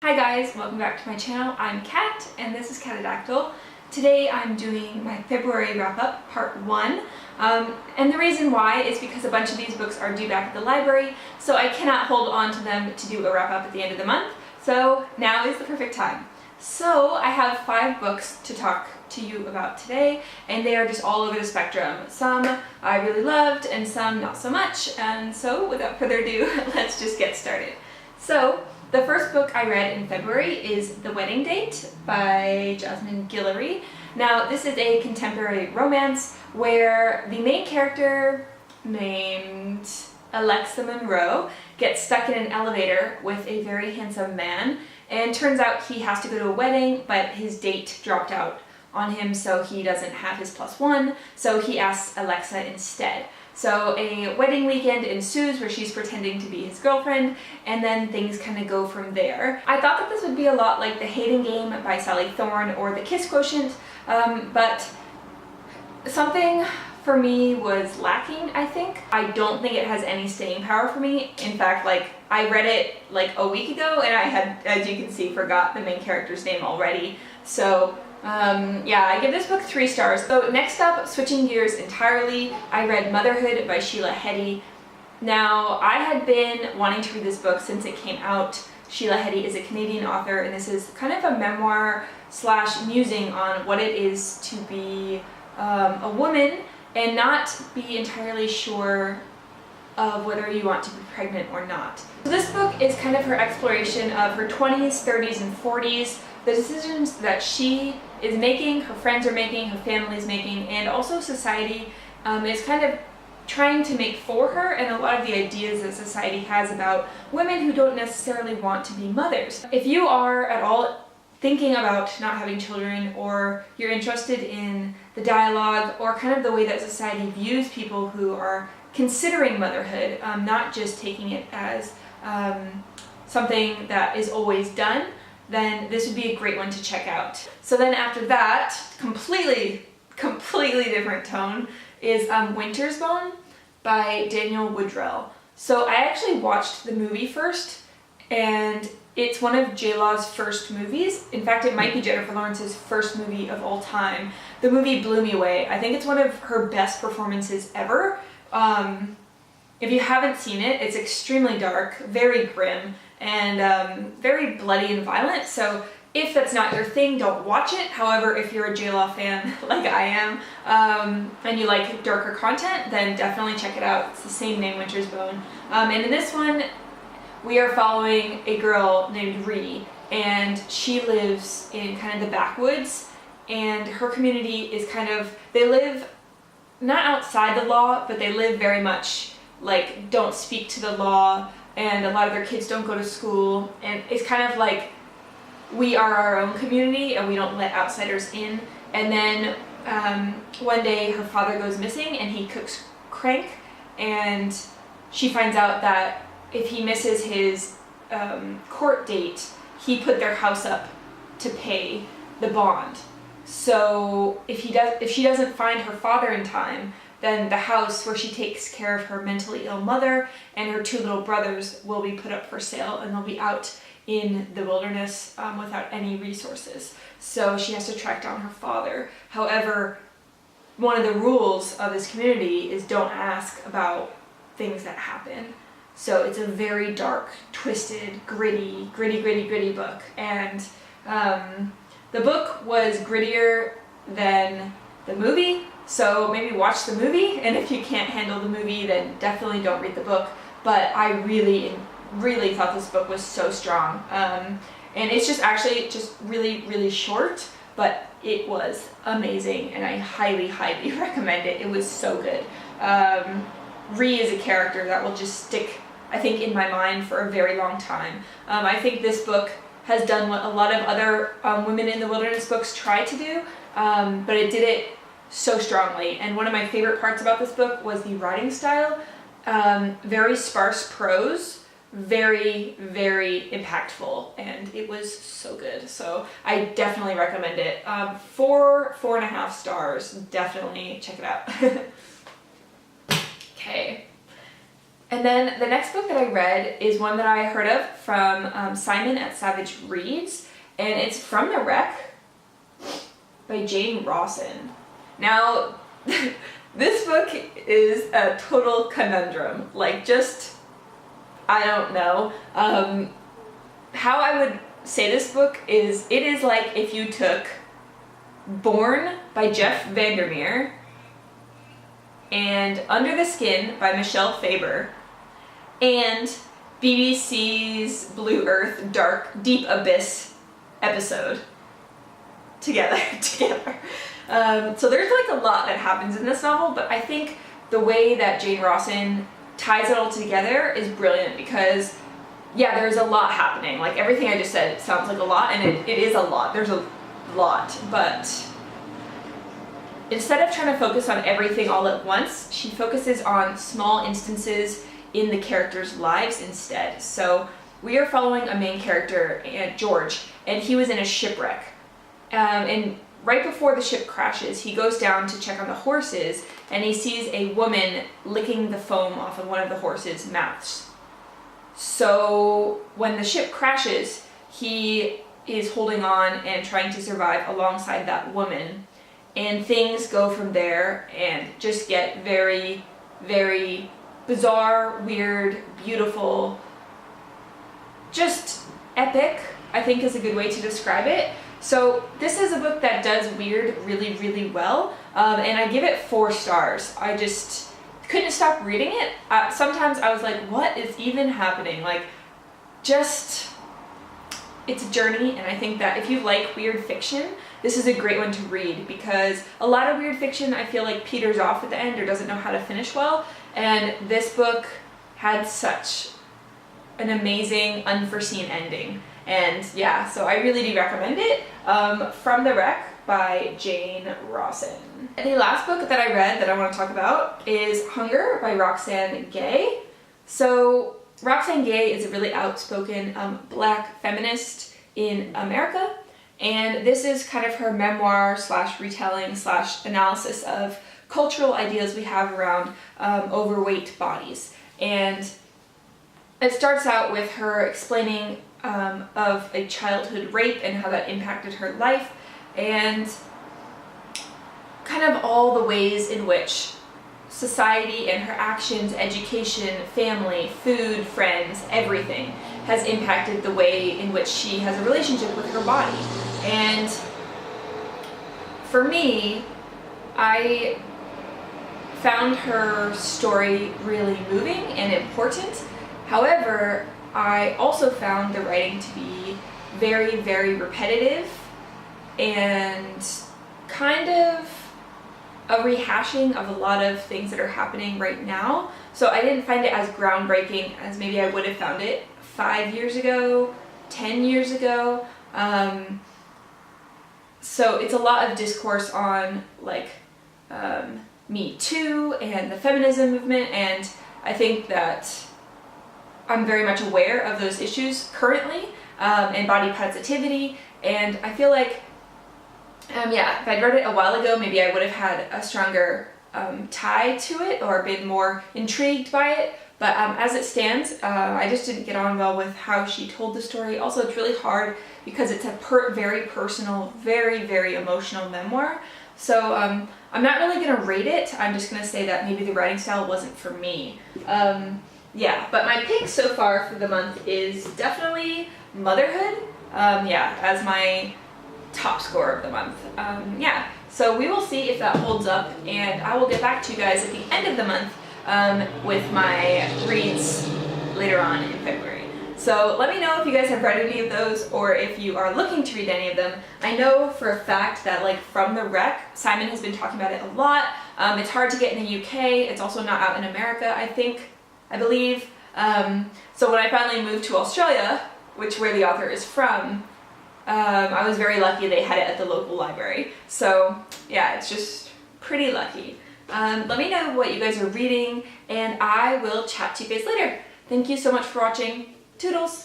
Hi guys, welcome back to my channel. I'm Kat and this is Catadactyl. Today I'm doing my February wrap-up, part 1. And the reason why is because a bunch of these books are due back at the library, so I cannot hold on to them to do a wrap-up at the end of the month. So now is the perfect time. So I have 5 books to talk to you about today, and they are just all over the spectrum. Some I really loved and some not so much, and so without further ado, let's just get started. So the first book I read in February is The Wedding Date by Jasmine Guillory. Now this is a contemporary romance where the main character, named Alexa Monroe, gets stuck in an elevator with a very handsome man, and turns out he has to go to a wedding, but his date dropped out on him, so he doesn't have his +1, so he asks Alexa instead. So a wedding weekend ensues where she's pretending to be his girlfriend, and then things kind of go from there. I thought that this would be a lot like The Hating Game by Sally Thorne or The Kiss Quotient, but something for me was lacking, I think. I don't think it has any staying power for me. In fact, I read it like a week ago and I had, as you can see, forgot the main character's name already. So yeah, I give this book 3 stars. So next up, switching gears entirely, I read Motherhood by Sheila Heti. Now, I had been wanting to read this book since it came out. Sheila Heti is a Canadian author, and this is kind of a memoir slash musing on what it is to be a woman and not be entirely sure of whether you want to be pregnant or not. So this book is kind of her exploration of her 20s, 30s, and 40s, the decisions that she is making, her friends are making, her family is making, and also society is kind of trying to make for her, and a lot of the ideas that society has about women who don't necessarily want to be mothers. If you are at all thinking about not having children, or you're interested in the dialogue or kind of the way that society views people who are considering motherhood, not just taking it as something that is always done, then this would be a great one to check out. So then after that, completely different tone, is Winter's Bone by Daniel Woodrell. So I actually watched the movie first, and it's one of J-Law's first movies. In fact, it might be Jennifer Lawrence's first movie of all time. The movie blew me away. I think it's one of her best performances ever. If you haven't seen it, it's extremely dark, very grim, and very bloody and violent, so if that's not your thing, don't watch it. However, if you're a J-Law fan like I am, and you like darker content, then definitely check it out. It's the same name, Winter's Bone. And in this one, we are following a girl named Ree, and she lives in kind of the backwoods, and her community is kind of, they live not outside the law, but they live very much like don't speak to the law, and a lot of their kids don't go to school, and it's kind of like we are our own community and we don't let outsiders in. And then one day her father goes missing and he cooks crank, and she finds out that if he misses his court date, he put their house up to pay the bond. So if she doesn't find her father in time, then the house where she takes care of her mentally ill mother and her 2 little brothers will be put up for sale, and they'll be out in the wilderness without any resources. So she has to track down her father. However, one of the rules of this community is don't ask about things that happen. So it's a very dark, twisted, gritty book. And the book was grittier than the movie, so maybe watch the movie, and if you can't handle the movie, then definitely don't read the book. But I really thought this book was so strong. And it's just actually really short, but it was amazing, and I highly recommend it. It was so good. Ree is a character that will just stick, I think, in my mind for a very long time. I think this book has done what a lot of other women in the wilderness books try to do, but it did it so strongly. And one of my favorite parts about this book was the writing style. Very sparse prose, very impactful, and it was so good. So I definitely recommend it. 4.5 stars, definitely check it out. Okay. And then the next book that I read is one that I heard of from Simon at Savage Reads, and it's From the Wreck by Jane Rawson. Now, this book is a total conundrum. Like, just, I don't know. How I would say this book is, it is like if you took Born by Jeff Vandermeer and Under the Skin by Michelle Faber and BBC's Blue Earth Dark Deep Abyss episode together. So there's like a lot that happens in this novel, but I think the way that Jane Rawson ties it all together is brilliant because, yeah, there's a lot happening. Like everything I just said sounds like a lot, and it is a lot. There's a lot, but instead of trying to focus on everything all at once, she focuses on small instances in the characters' lives instead. So we are following a main character, George, and he was in a shipwreck. And right before the ship crashes, he goes down to check on the horses, and he sees a woman licking the foam off of one of the horses' mouths. So when the ship crashes, he is holding on and trying to survive alongside that woman. And things go from there and just get very, very bizarre, weird, beautiful, just epic, I think is a good way to describe it. So this is a book that does weird really, really well, and I give it 4 stars. I just couldn't stop reading it. Sometimes I was like, what is even happening? Like, just, it's a journey, and I think that if you like weird fiction, this is a great one to read because a lot of weird fiction I feel like peters off at the end or doesn't know how to finish well, and this book had such an amazing unforeseen ending. And yeah, so I really do recommend it. From the Wreck by Jane Rawson. And the last book that I read that I want to talk about is Hunger by Roxane Gay. So Roxane Gay is a really outspoken Black feminist in America, and this is kind of her memoir / retelling / analysis of cultural ideas we have around overweight bodies. And it starts out with her explaining of a childhood rape and how that impacted her life, and kind of all the ways in which society and her actions, education, family, food, friends, everything has impacted the way in which she has a relationship with her body. And for me, I found her story really moving and important. However, I also found the writing to be very, very repetitive and kind of a rehashing of a lot of things that are happening right now. So I didn't find it as groundbreaking as maybe I would have found it 5 years ago, 10 years ago. So it's a lot of discourse on like Me Too and the feminism movement, and I think that I'm very much aware of those issues currently, and body positivity, and I feel like, yeah, if I'd read it a while ago, maybe I would have had a stronger tie to it or been more intrigued by it, but as it stands, I just didn't get on well with how she told the story. Also, it's really hard because it's a very personal, very, very emotional memoir, so I'm not really going to rate it. I'm just going to say that maybe the writing style wasn't for me. Yeah, but my pick so far for the month is definitely Motherhood, yeah, as my top score of the month. Yeah, so we will see if that holds up, and I will get back to you guys at the end of the month with my reads later on in February. So let me know if you guys have read any of those or if you are looking to read any of them. I know for a fact that like From the Wreck, Simon has been talking about it a lot. It's hard to get in the UK. It's also not out in America, I believe. So when I finally moved to Australia, where the author is from, I was very lucky they had it at the local library. So yeah, it's just pretty lucky. Let me know what you guys are reading, and I will chat to you guys later. Thank you so much for watching. Toodles!